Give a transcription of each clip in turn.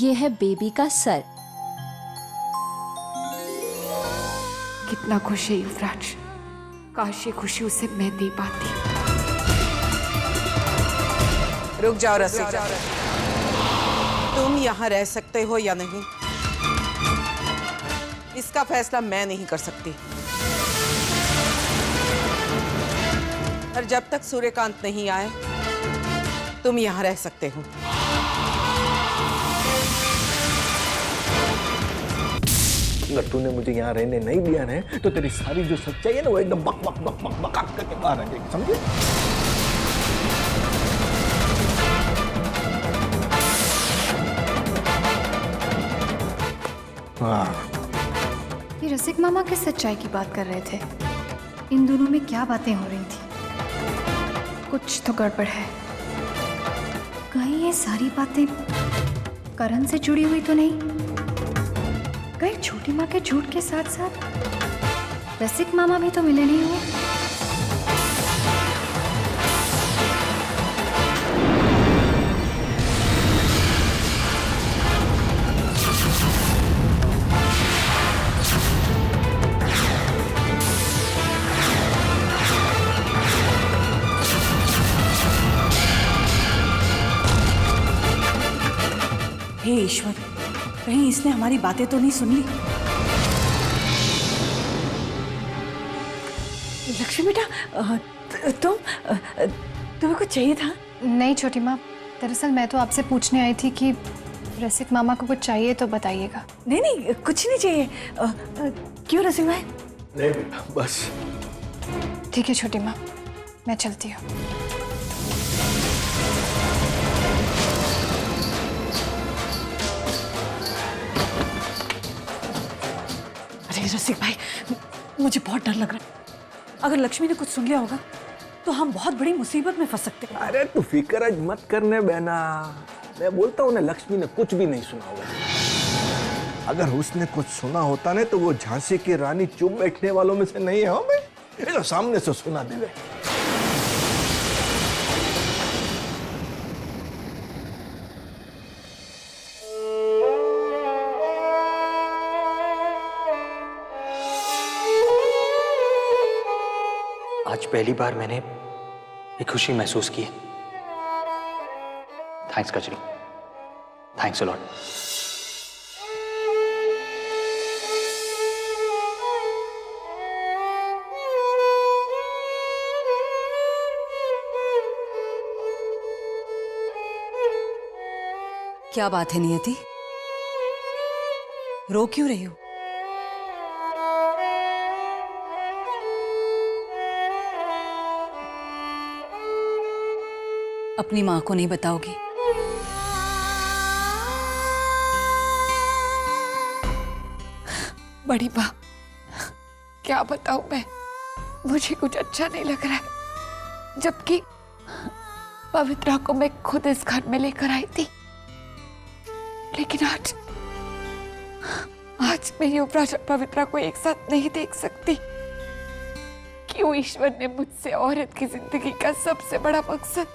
ये है बेबी का सर। कितना खुश है युवराज, काश ये खुशी उसे मैं दे पाती। रुक जाओ रसिक, तुम यहाँ रह सकते हो या नहीं इसका फैसला मैं नहीं कर सकती। और जब तक सूर्यकांत नहीं आए तुम यहाँ रह सकते हो। अगर तूने मुझे यहाँ रहने नहीं दिया ना तो तेरी सारी जो सच्चाई है ना वो एकदम बक बक बक बक बक करके बाहर आ जाएगी, समझे? ये रसिक मामा किस सच्चाई की बात कर रहे थे? इन दोनों में क्या बातें हो रही थी? कुछ तो गड़बड़ है। कहीं ये सारी बातें करण से जुड़ी हुई तो नहीं? कहीं छोटी माँ के झूठ के साथ साथ रसिक मामा भी तो मिले नहीं हुए? हे ईश्वर, कहीं इसने हमारी बातें तो नहीं सुन ली? लक्ष्मी बेटा, तुम्हें कुछ चाहिए था? नहीं छोटी माँ, दरअसल मैं तो आपसे पूछने आई थी कि रसिक मामा को कुछ चाहिए तो बताइएगा। नहीं नहीं, कुछ नहीं चाहिए। क्यों रसिक भाई? नहीं बेटा, बस। ठीक है छोटी माँ, मैं चलती हूँ। अरे रसिक भाई, मुझे बहुत डर लग रहा है। अगर लक्ष्मी ने कुछ सुन लिया होगा तो हम बहुत बड़ी मुसीबत में फंस सकते हैं। अरे तू फिक्र आज मत करने बहना, मैं बोलता हूँ ना लक्ष्मी ने कुछ भी नहीं सुना होगा। अगर उसने कुछ सुना होता ना तो वो झांसी की रानी चुप बैठने वालों में से नहीं है। हो मैं ये तो सामने से सुना दे। आज पहली बार मैंने एक खुशी महसूस की है। Thanks Kajri, thanks a lot. क्या बात है नियति, रो क्यों रही हो? अपनी माँ को नहीं बताओगी? बड़ी माँ, क्या बताऊं मैं, मुझे कुछ अच्छा नहीं लग रहा है। जबकि पवित्रा को मैं खुद इस घर में लेकर आई थी, लेकिन आज मैं युवराज और पवित्रा को एक साथ नहीं देख सकती। क्यों ईश्वर ने मुझसे औरत की जिंदगी का सबसे बड़ा मकसद,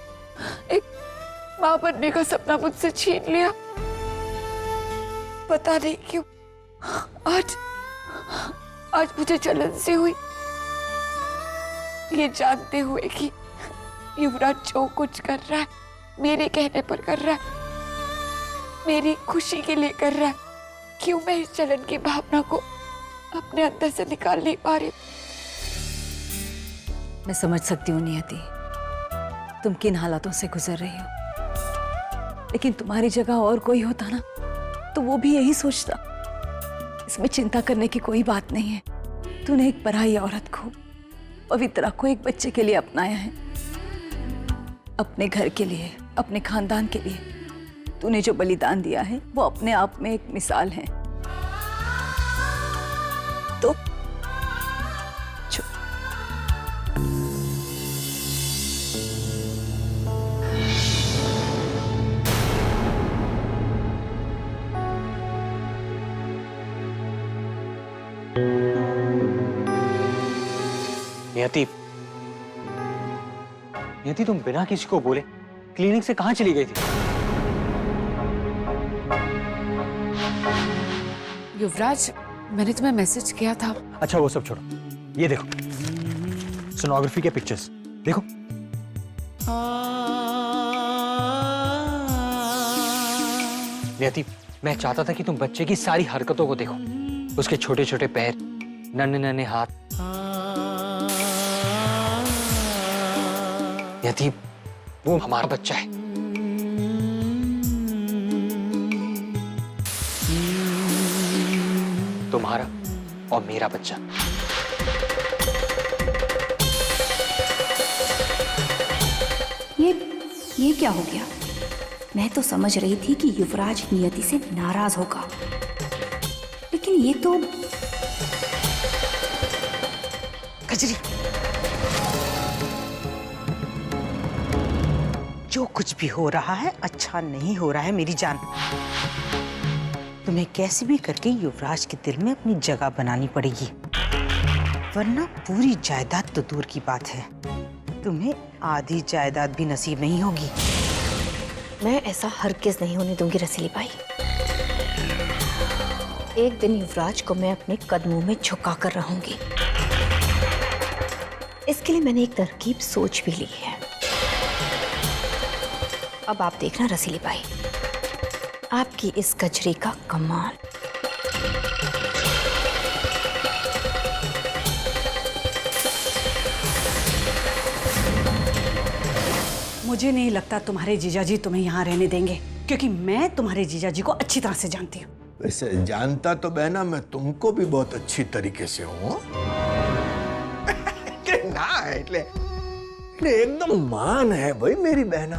एक मां बनने का सपना मुझसे छीन लिया? पता नहीं क्यों आज मुझे जलन सी हुई, ये जानते हुए कि युवराज जो कुछ कर रहा है मेरे कहने पर कर रहा है, मेरी खुशी के लिए कर रहा है। क्यों मैं इस जलन की भावना को अपने अंदर से निकाल नहीं पा रही? मैं समझ सकती हूँ नियति, तुम किन हालातों से गुजर रही हो, लेकिन तुम्हारी जगह और कोई होता ना तो वो भी यही सोचता। इसमें चिंता करने की कोई बात नहीं है। तूने एक पराई औरत को, पवित्रा को, एक बच्चे के लिए अपनाया है, अपने घर के लिए, अपने खानदान के लिए। तूने जो बलिदान दिया है वो अपने आप में एक मिसाल है। तो नियति, तुम बिना किसी को बोले क्लिनिक से कहाँ चली गई थी? युवराज, मैंने तुम्हें मैसेज किया था। अच्छा वो सब छोड़ो, ये देखो सोनोग्राफी के पिक्चर्स देखो। नियति, मैं चाहता था कि तुम बच्चे की सारी हरकतों को देखो, उसके छोटे छोटे पैर, नन्हे नन्हे हाथ। नियति, वो हमारा बच्चा है। तुम्हारा और मेरा बच्चा। ये क्या हो गया? मैं तो समझ रही थी कि युवराज नियति से नाराज होगा, लेकिन ये तो कजरी, जो कुछ भी हो रहा है अच्छा नहीं हो रहा है मेरी जान। तुम्हें कैसे भी करके युवराज के दिल में अपनी जगह बनानी पड़ेगी, वरना पूरी जायदाद तो दूर की बात है, तुम्हें आधी जायदाद भी नसीब नहीं होगी। मैं ऐसा हरगिज़ नहीं होने दूंगी रसीली बाई। एक दिन युवराज को मैं अपने कदमों में झुका कर रहूंगी। इसके लिए मैंने एक तरकीब सोच भी ली है। अब आप देखना रसीली बाई, आपकी इस कजरी का कमाल। मुझे नहीं लगता तुम्हारे जीजाजी तुम्हें यहाँ रहने देंगे, क्योंकि मैं तुम्हारे जीजाजी को अच्छी तरह से जानती हूँ। वैसे जानता तो बहना मैं तुमको भी बहुत अच्छी तरीके से हूँ। ना એટલે एकदम मान है भाई मेरी बहना।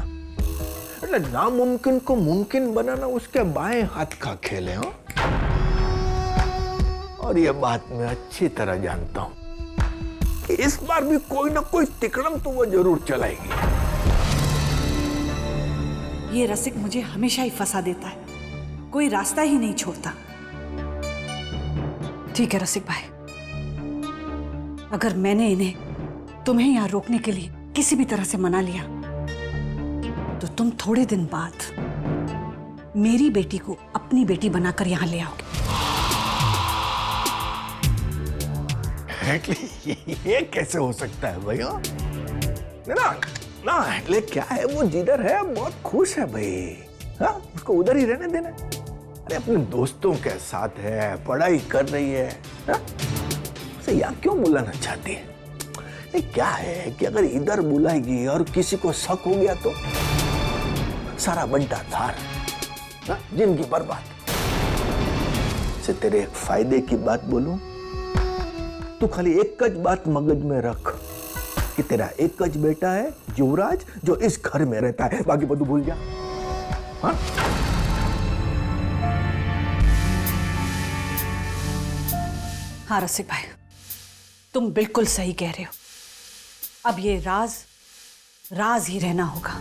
એટલે नामुमकिन को मुमकिन बनाना उसके बाएं हाथ का खेल है। और ये बात मैं अच्छी तरह जानता हूँ। इस बार भी कोई ना कोई तिकड़म तो वो जरूर चलाएगी। ये रसिक मुझे हमेशा ही फंसा देता है, कोई रास्ता ही नहीं छोड़ता। ठीक है रसिक भाई, अगर मैंने इन्हें तुम्हें यहाँ रोकने के लिए किसी भी तरह से मना लिया, तो तुम थोड़े दिन बाद मेरी बेटी को अपनी बेटी बनाकर यहाँ ले आओगे। ये कैसे हो सकता है भैया? ना ना એટલે क्या है, वो जिधर है बहुत खुश है भाई। हाँ, उसको उधर ही रहने देना। अरे अपने दोस्तों के साथ है, पढ़ाई कर रही है, हाँ? उसे यहाँ क्यों बुलाना चाहती है? नहीं, क्या है कि अगर इधर बुलाएगी और किसी को शक हो गया तो सारा बंटा धार, हाँ? जिंदगी बर्बाद। से तेरे एक फायदे की बात बोलूं, तू खाली एक ज बात मगज में रख कि तेरा एक ज बेटा है युवराज, जो इस घर में रहता है, बाकी બધું भूल जा। हाँ? हाँ रसिक भाई, तुम बिल्कुल सही कह रहे हो। अब ये राज राज ही रहना होगा।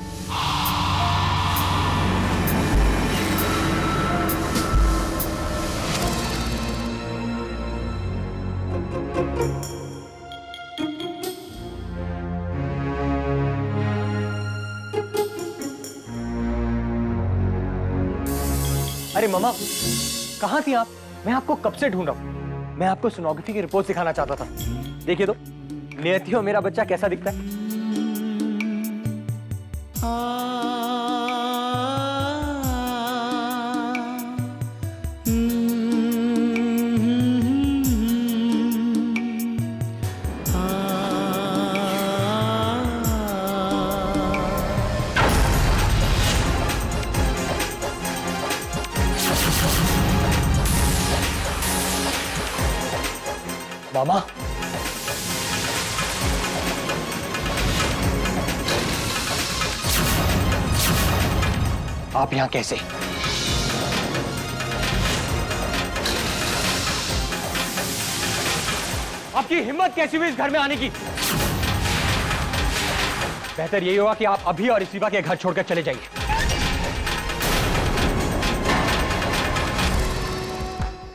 अरे मामा, कहाँ थी आप? मैं आपको कब से ढूंढ रहा हूँ। मैं आपको सोनोग्राफी की रिपोर्ट दिखाना चाहता था। देखिए तो, नियति और मेरा बच्चा कैसा दिखता है। मामा, आप यहां कैसे? आपकी हिम्मत कैसी हुई इस घर में आने की? बेहतर यही होगा कि आप अभी और इसीबा के घर छोड़कर चले जाइए।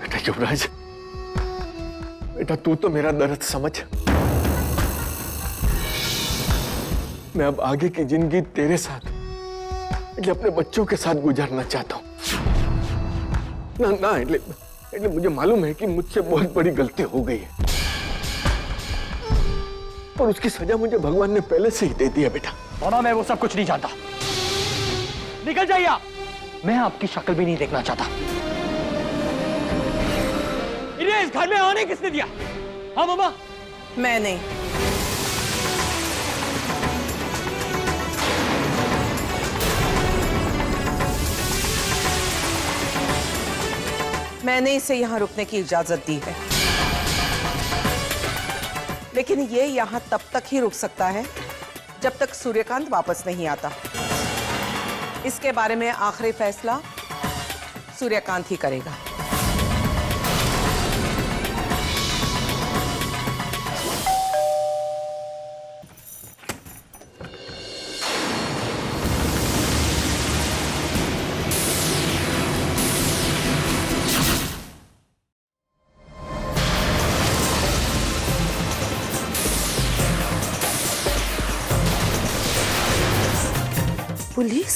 बेटा युवराज, बेटा तू तो मेरा दर्द समझ। मैं अब आगे की जिंदगी तेरे साथ, अपने बच्चों के साथ गुजारना चाहता हूं। ना ना એટલે मुझे मालूम है कि मुझसे बहुत बड़ी गलती हो गई है, और उसकी सजा मुझे भगवान ने पहले से ही दे दी है बेटा। मामा मैं वो सब कुछ नहीं जानता। निकल जाइए आप। मैं आपकी शक्ल भी नहीं देखना चाहता। इन्हें इस घर में आने किसने दिया? हाँ मामा? मैं नहीं। मैंने इसे यहाँ रुकने की इजाजत दी है, लेकिन ये यहाँ तब तक ही रुक सकता है जब तक सूर्यकांत वापस नहीं आता। इसके बारे में आखिरी फैसला सूर्यकांत ही करेगा। पुलिस?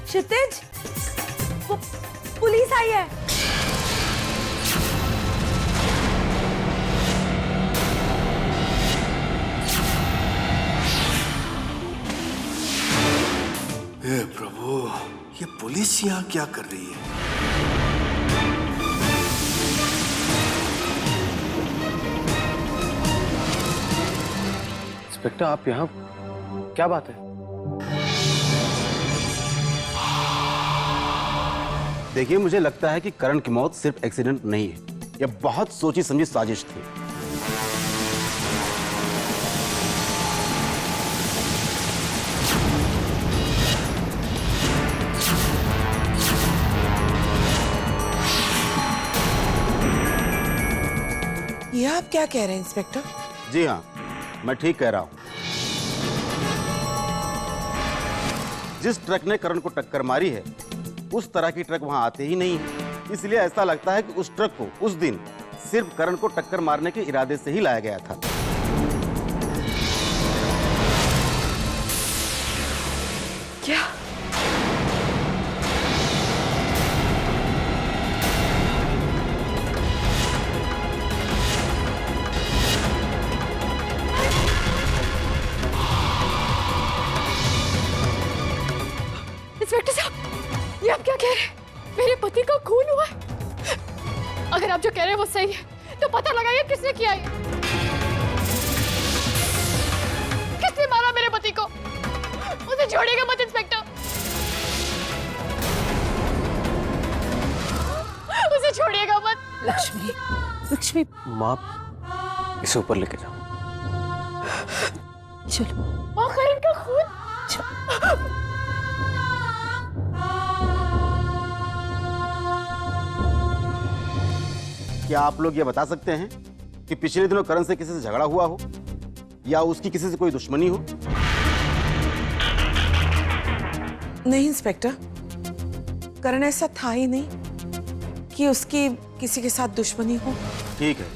क्षितिज, पुलिस आई है। हे प्रभु, ये पुलिस यहाँ क्या कर रही है? इंस्पेक्टर आप यहाँ, क्या बात है? देखिए मुझे लगता है कि करण की मौत सिर्फ एक्सीडेंट नहीं है, यह बहुत सोची समझी साजिश थी। ये आप क्या कह रहे हैं इंस्पेक्टर? जी हाँ, मैं ठीक कह रहा हूं। जिस ट्रक ने करण को टक्कर मारी है उस तरह की ट्रक वहां आते ही नहीं है, इसलिए ऐसा लगता है कि उस ट्रक को उस दिन सिर्फ करण को टक्कर मारने के इरादे से ही लाया गया था। क्या? इंस्पेक्टर साहब, ये आप क्या कह रहे हैं? मेरे पति का खून हुआ है? अगर आप जो कह रहे हैं वो सही है तो पता लगाइए किसने किया ये। किसने मारा मेरे पति को? उसे छोड़िएगा मत इंस्पेक्टर, उसे छोड़िएगा मत। लक्ष्मी, लक्ष्मी, माँ इसे ऊपर लेके जाओ। चलो। और करण का खून? क्या आप लोग ये बता सकते हैं कि पिछले दिनों करण से किसी से झगड़ा हुआ हो या उसकी किसी से कोई दुश्मनी हो? नहीं इंस्पेक्टर, करण ऐसा था ही नहीं कि उसकी किसी के साथ दुश्मनी हो। ठीक है,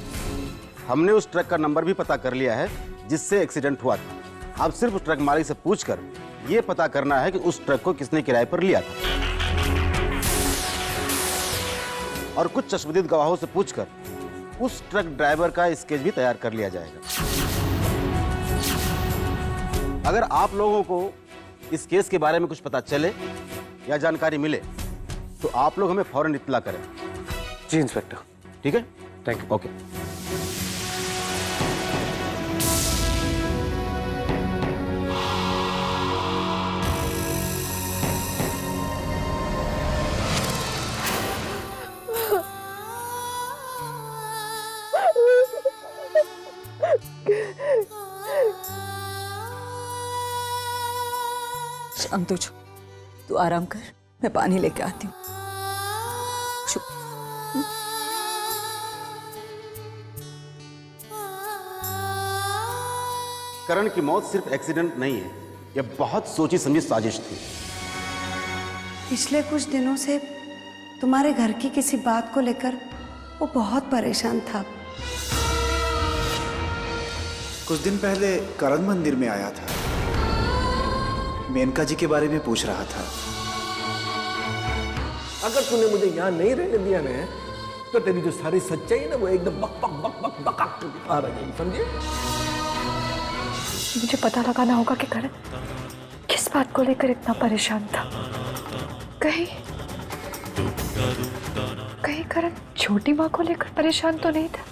हमने उस ट्रक का नंबर भी पता कर लिया है जिससे एक्सीडेंट हुआ था। अब सिर्फ उस ट्रक मालिक से पूछकर यह पता करना है कि उस ट्रक को किसने किराए पर लिया था, और कुछ चश्मदीद गवाहों से पूछकर उस ट्रक ड्राइवर का स्केच भी तैयार कर लिया जाएगा। अगर आप लोगों को इस केस के बारे में कुछ पता चले या जानकारी मिले तो आप लोग हमें फौरन इत्तला करें। जी इंस्पेक्टर। ठीक है, थैंक यू। ओके। शांत हो, तू आराम कर, मैं पानी लेके आती हूँ। चुप। करण की मौत सिर्फ एक्सीडेंट नहीं है, यह बहुत सोची समझी साजिश थी। पिछले कुछ दिनों से तुम्हारे घर की किसी बात को लेकर वो बहुत परेशान था। कुछ दिन पहले करण मंदिर में आया था, मेनका जी के बारे में पूछ रहा था। अगर तूने मुझे यहाँ नहीं रहने दिया ना तो तेरी जो सारी सच्चाई है ना वो एकदम बक बक बक बक बक करके बाहर आ जाएगी, समझे? मुझे पता लगाना होगा कि करण किस बात को लेकर इतना परेशान था। कहीं करण छोटी माँ को लेकर परेशान तो नहीं था,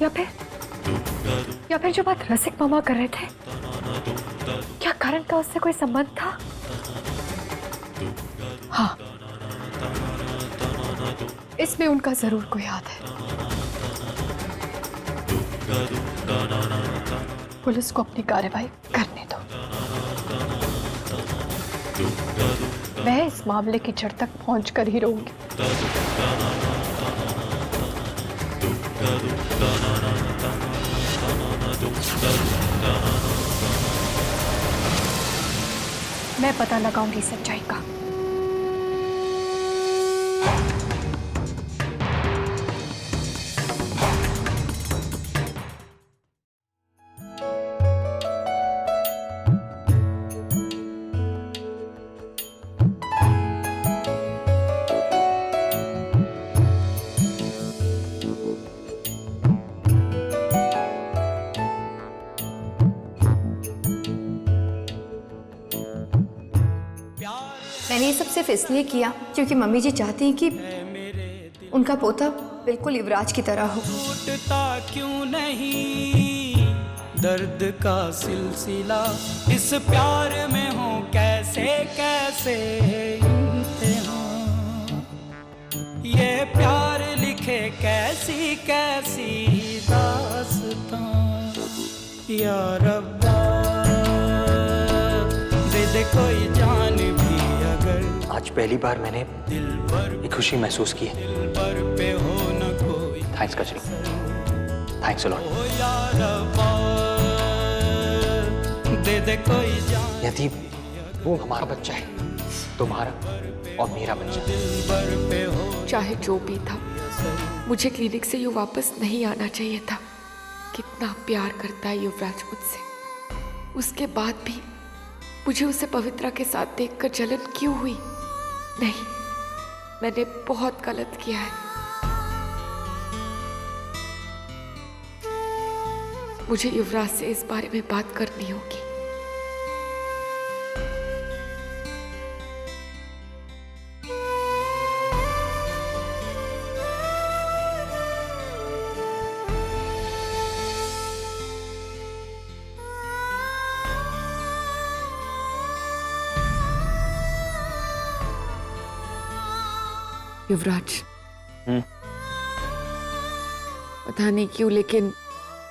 या फिर जो बात रसिक मामा कर रहे थे, क्या करण का उससे कोई संबंध था? हाँ, इसमें उनका जरूर कोई हाथ है। पुलिस को अपनी कार्रवाई करने दो। मैं इस मामले की जड़ तक पहुंचकर ही रहूंगी। मैं पता लगाऊंगी सच्चाई का। मैंने ये सब सिर्फ इसलिए किया क्योंकि मम्मी जी चाहती हैं कि उनका पोता बिल्कुल युवराज की तरह हो। टूटता क्यों नहीं दर्द का सिलसिला, इस प्यार में हो कैसे कैसे इम्तिहान, ये प्यार लिखे कैसी कैसी दास्तां, या रब्बा दे दे कोई जान भी। आज पहली बार मैंने एक खुशी महसूस की है। थैंक्स कचरी, थैंक्स अ लॉट। यदि वो हमारा बच्चा है, तुम्हारा और मेरा बच्चा। चाहे जो भी था, मुझे क्लिनिक से यूं वापस नहीं आना चाहिए था। कितना प्यार करता है युवराज मुझसे, उसके बाद भी मुझे उसे पवित्रा के साथ देखकर जलन क्यों हुई? नहीं, मैंने बहुत गलत किया है। मुझे युवराज से इस बारे में बात करनी होगी। युवराज, पता नहीं क्यों लेकिन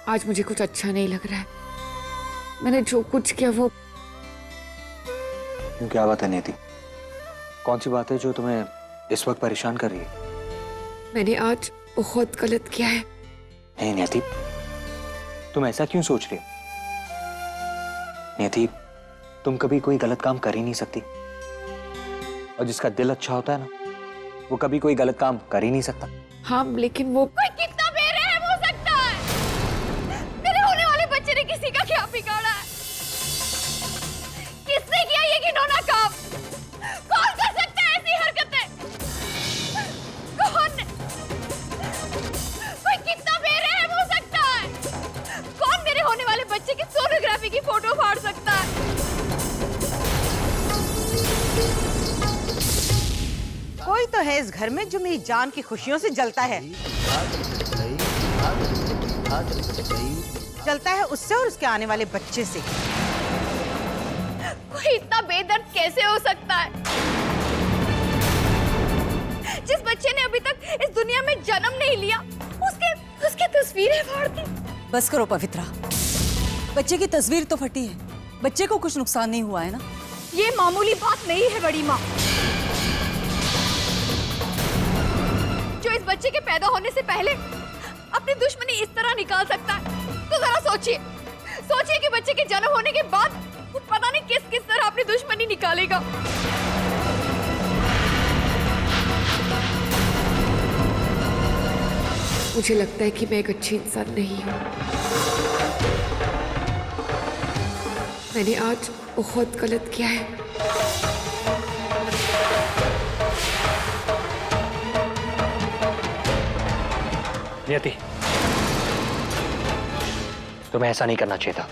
आज मुझे कुछ अच्छा नहीं लग रहा है। मैंने जो कुछ किया वो। क्यों, क्या बात है नियति? कौन सी बात है जो तुम्हें इस वक्त परेशान कर रही है? मैंने आज बहुत गलत किया है। नहीं नियति, तुम ऐसा क्यों सोच रही हो? नियति, तुम कभी कोई गलत काम कर ही नहीं सकती, और जिसका दिल अच्छा होता है ना, वो कभी कोई गलत काम कर ही नहीं सकता। हाँ, लेकिन वो कोई कितना बेरहम हो सकता है? मेरे होने वाले बच्चे ने किसी का क्या बिगाड़ा है? किसने किया ये घिनौना काम? कौन कर सकता है ऐसी हरकतें? कौन? कोई कितना बेरहम हो सकता है? कौन मेरे होने वाले बच्चे की सोनोग्राफी की फोटो फाड़ सकता है? कोई तो है इस घर में जो मेरी जान की खुशियों से जलता है। जलता है उससे और उसके आने वाले बच्चे से। कोई इतना बेदर्द कैसे हो सकता है? जिस बच्चे ने अभी तक इस दुनिया में जन्म नहीं लिया, उसके तस्वीरें फाड़ दी। बस करो पवित्रा, बच्चे की तस्वीर तो फटी है, बच्चे को कुछ नुकसान नहीं हुआ है ना? ये मामूली बात नहीं है बड़ी माँ। जो इस बच्चे के पैदा होने से पहले अपनी दुश्मनी इस तरह निकाल सकता है, तो जरा सोचिए कि बच्चे के जन्म होने के बाद वो पता नहीं किस तरह अपनी दुश्मनी निकालेगा। मुझे लगता है कि मैं एक अच्छी इंसान नहीं हूँ। मैंने आज बहुत गलत किया है। नियति, तुम्हें ऐसा नहीं करना चाहिए था।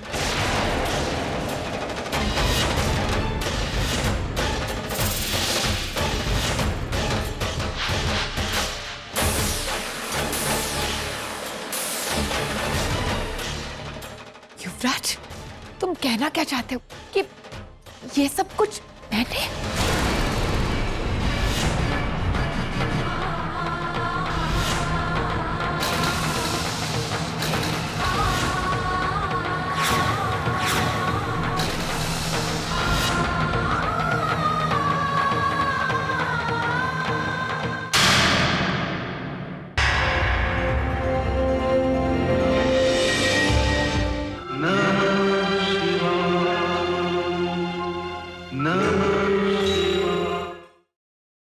युवराज, तुम कहना क्या चाहते हो कि ये सब कुछ मैंने? नमः